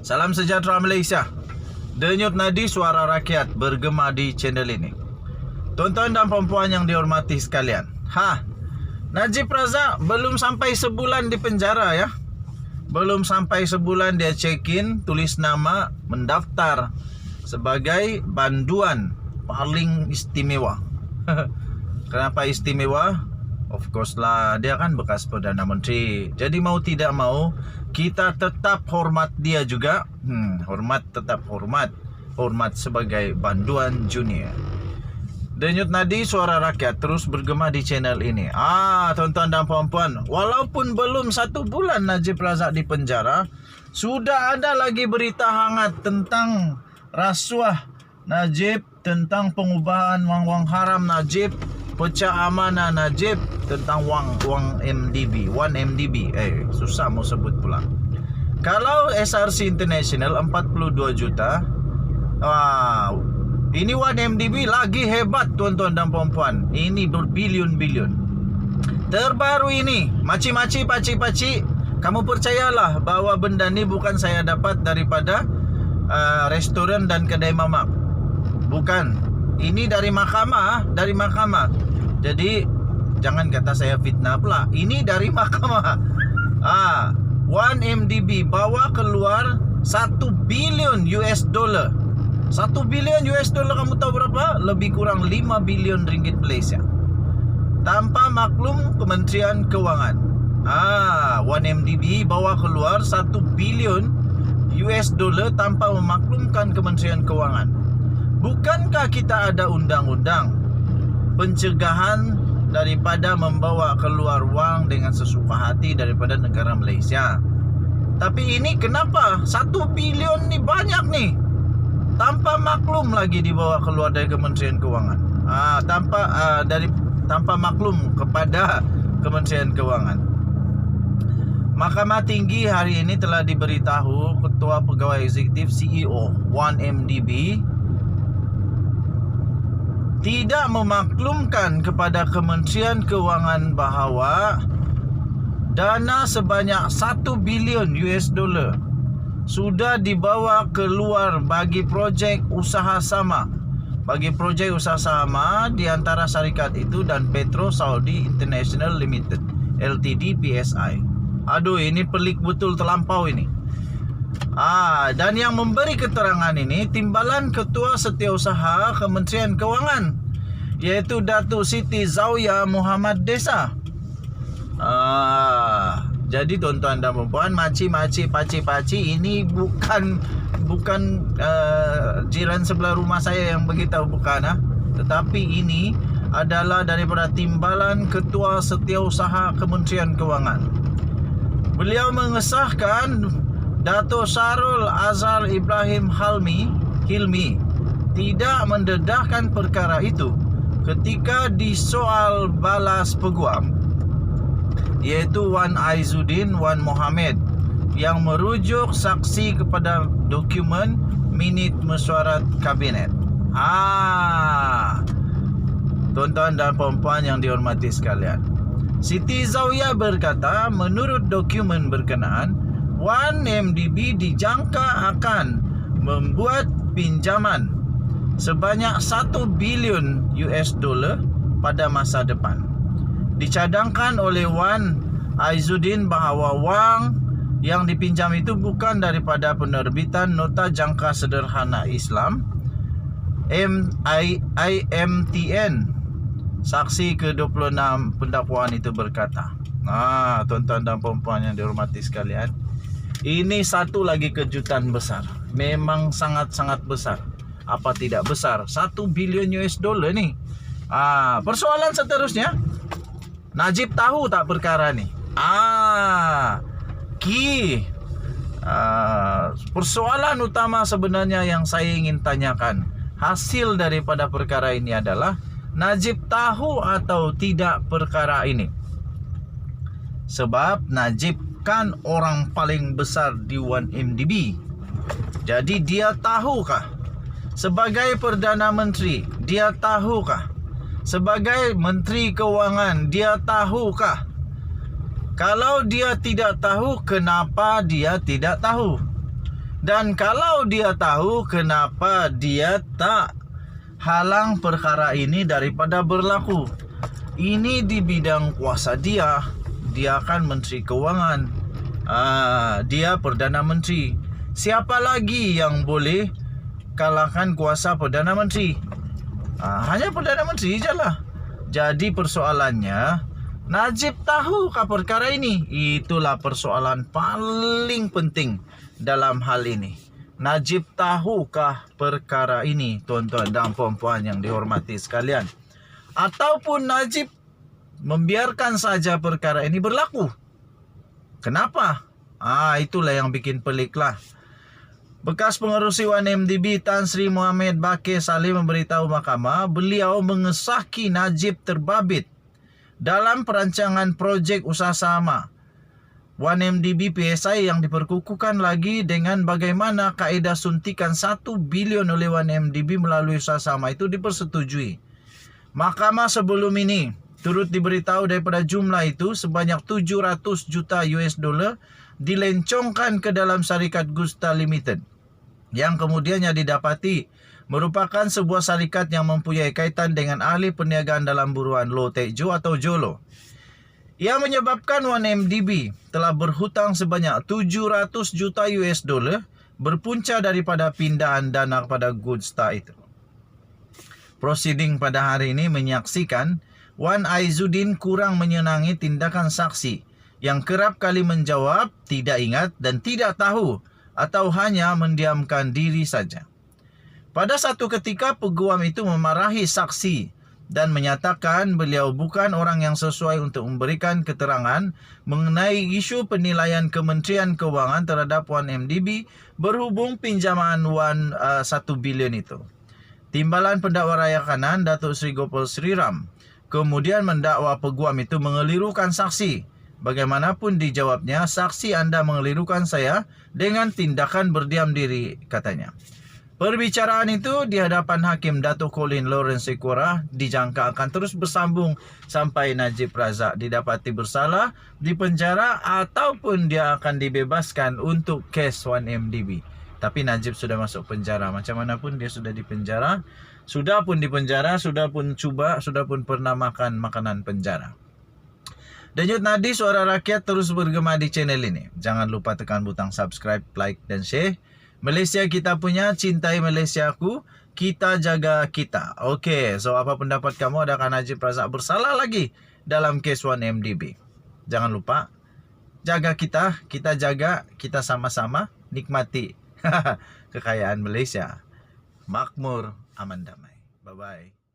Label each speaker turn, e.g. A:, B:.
A: Salam sejahtera Malaysia. Denyut nadi suara rakyat bergema di channel ini. Tuan-tuan dan puan-puan yang dihormati sekalian. Najib Razak belum sampai sebulan di penjara ya. Belum sampai sebulan dia check-in, tulis nama, mendaftar sebagai banduan paling istimewa. Kenapa istimewa? Of course lah, dia kan bekas Perdana Menteri. Jadi mau tidak mau, kita tetap hormat dia juga. Hormat, tetap hormat. Hormat sebagai banduan junior. Denyut nadi suara rakyat terus bergema di channel ini. Tuan-tuan dan puan-puan, walaupun belum 1 bulan Najib Razak di penjara, sudah ada lagi berita hangat tentang rasuah Najib, tentang pengubahan wang-wang haram Najib, pecah amanah Najib, tentang wang MDB, 1 MDB. Susah mau sebut pula. Kalau SRC International 42 juta, ini 1 MDB lagi hebat tuan-tuan dan puan-puan. Ini berbilion-bilion. Terbaru ini, maci-maci, paci-paci, kamu percayalah bahwa benda ni bukan saya dapat daripada restoran dan kedai mamak. Bukan. Ini dari mahkamah, Jadi jangan kata saya fitnah pula. Ini dari mahkamah. 1 MDB bawa keluar 1 bilion US dollar. 1 bilion US dollar kamu tahu berapa? Lebih kurang 5 bilion ringgit Malaysia. Tanpa maklum Kementerian Kewangan. 1 MDB bawa keluar 1 bilion US dollar tanpa memaklumkan Kementerian Kewangan. Bukankah kita ada undang-undang pencegahan daripada membawa keluar wang dengan sesuka hati daripada negara Malaysia? Tapi ini kenapa 1 bilion ni banyak nih, tanpa maklum lagi dibawa keluar dari Kementerian Kewangan, tanpa maklum kepada Kementerian Kewangan. Mahkamah Tinggi hari ini telah diberitahu Ketua Pegawai Eksekutif CEO 1 MDB tidak memaklumkan kepada Kementerian Kewangan bahawa dana sebanyak 1 bilion US dollar sudah dibawa keluar bagi projek usaha sama. Bagi projek usaha sama di antara syarikat itu dan Petro Saudi International Limited Ltd PSI. Ini pelik betul, terlampau ini. Dan yang memberi keterangan ini Timbalan Ketua Setiausaha Kementerian Kewangan, yaitu Datuk Siti Zawiya Muhammad Desa. Jadi tuan-tuan dan puan-puan, maci-maci, paci-paci ini bukan jiran sebelah rumah saya yang beritahu, bukan. Tetapi ini adalah daripada Timbalan Ketua Setiausaha Kementerian Kewangan. Beliau mengesahkan Dato' Syahrul Azhar Ibrahim Hilmi tidak mendedahkan perkara itu ketika disoal balas peguam, yaitu Wan Aizuddin Wan Mohammed, yang merujuk saksi kepada dokumen minit mesyuarat kabinet. Tuan-tuan dan puan-puan yang dihormati sekalian, Siti Zawiya berkata menurut dokumen berkenaan 1 MDB dijangka akan membuat pinjaman sebanyak 1 bilion US dollar pada masa depan. Dicadangkan oleh Wan Aizuddin bahawa wang yang dipinjam itu bukan daripada penerbitan Nota Jangka Sederhana Islam IMTN. Saksi ke-26 pendakwaan itu berkata. Tuan-tuan dan puan-puan yang dihormati sekalian, ini satu lagi kejutan besar. Memang sangat-sangat besar. Apa tidak besar? 1 bilion US dollar ni. Persoalan seterusnya, Najib tahu tak perkara ni? Persoalan utama sebenarnya yang saya ingin tanyakan, hasil daripada perkara ini adalah Najib tahu atau tidak perkara ini? Sebab Najib kan orang paling besar di 1 MDB. Jadi dia tahukah? Sebagai Perdana Menteri, dia tahukah? Sebagai Menteri Kewangan, dia tahukah Kalau dia tidak tahu, kenapa dia tidak tahu? Dan kalau dia tahu, kenapa dia tak halang perkara ini daripada berlaku? Ini di bidang kuasa dia. Dia kan Menteri Keuangan. Dia Perdana Menteri. Siapa lagi yang boleh kalahkan kuasa Perdana Menteri? Hanya Perdana Menteri je lah. Jadi persoalannya, Najib tahukah perkara ini? Itulah persoalan paling penting dalam hal ini. Najib tahukah perkara ini, tuan-tuan dan puan-puan yang dihormati sekalian? Ataupun Najib membiarkan saja perkara ini berlaku? Kenapa? Itulah yang bikin pelik lah. Bekas pengerusi 1MDB Tan Sri Muhammad Bakir Saleh memberitahu mahkamah beliau mengesahki Najib terbabit dalam perancangan projek usaha sama 1MDB PSI yang diperkukuhkan lagi dengan bagaimana kaedah suntikan 1 bilion oleh 1MDB melalui usaha sama itu dipersetujui. Mahkamah sebelum ini turut diberitahu daripada jumlah itu sebanyak 700 juta US dollar dilencongkan ke dalam syarikat Gusta Limited yang kemudiannya didapati merupakan sebuah syarikat yang mempunyai kaitan dengan ahli perniagaan dalam buruan Low Tech Jo atau Jolo. Ia menyebabkan 1MDB telah berhutang sebanyak 700 juta US dollar berpunca daripada pindahan dana kepada Gusta itu. Proceeding pada hari ini menyaksikan Wan Aizuddin kurang menyenangi tindakan saksi yang kerap kali menjawab tidak ingat dan tidak tahu atau hanya mendiamkan diri saja. Pada satu ketika peguam itu memarahi saksi dan menyatakan beliau bukan orang yang sesuai untuk memberikan keterangan mengenai isu penilaian Kementerian Keuangan terhadap 1MDB berhubung pinjaman 1 bilion itu. Timbalan pendakwa raya kanan Datuk Seri Gopal Sriram kemudian mendakwa peguam itu mengelirukan saksi. Bagaimanapun dijawabnya, saksi anda mengelirukan saya dengan tindakan berdiam diri, katanya. Perbicaraan itu di hadapan Hakim Datuk Colin Lawrence Sequora dijangka akan terus bersambung sampai Najib Razak didapati bersalah, dipenjara ataupun dia akan dibebaskan untuk kes 1MDB. Tapi Najib sudah masuk penjara. Macam mana pun dia sudah dipenjara, sudah pun dipenjara, sudah pun pernah makan makanan penjara. Denyut nadi suara rakyat terus bergema di channel ini. Jangan lupa tekan butang subscribe, like dan share. Malaysia kita punya, cintai Malaysiaku, kita jaga kita. Okey, so apa pendapat kamu? Adakah Najib Razak bersalah lagi dalam kes 1MDB? Jangan lupa jaga kita jaga, kita sama-sama nikmati kekayaan Malaysia. Makmur, aman, damai. Bye-bye.